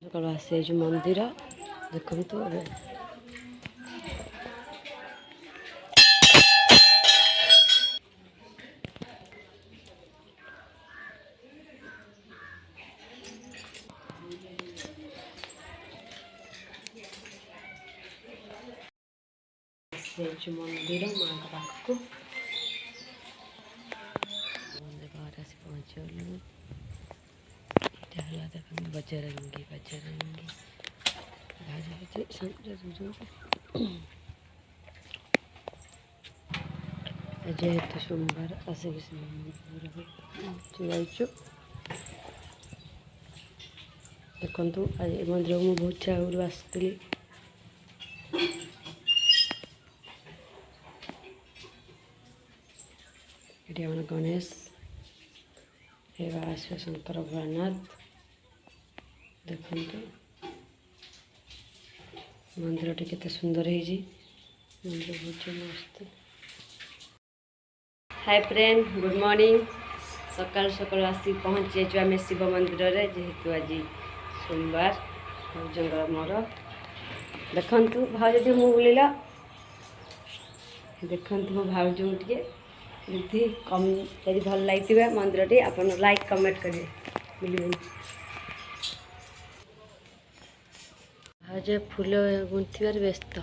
सकाल आसी मंदिर देखु मंदिर माँ पाखक घर आस पहुँचलु बजरंगी जेहेतु सोमवार आसिक जाइचु देखु आज मंदिर को बहुत आगुरी आसती ये आम गणेश आसवे शंकर भोलानाथ देखु मंदिर टी केते सुंदर है मंदिर बहुत मस्त। हाय फ्रेंड गुड मॉर्निंग सकाल सकाल आसी पहुँच जाइए आम शिव मंदिर रे जेहेतु आज सोमवार भाउजंगर मोर देखु भाउज मुँह बुलेला देखु मो भाउज टे दीदी कम यदि भल लगे मंदिर टी आप लाइक कमेंट करेंगे मिले भाउज फूल गुंथार व्यस्त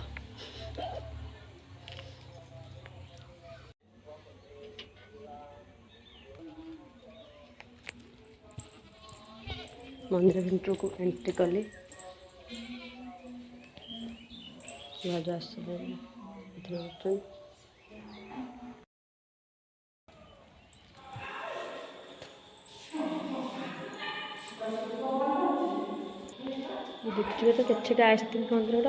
मंदिर भितर को एंट्री कली भाउज आस देखिए तो केटा आइसक्रीम मंदिर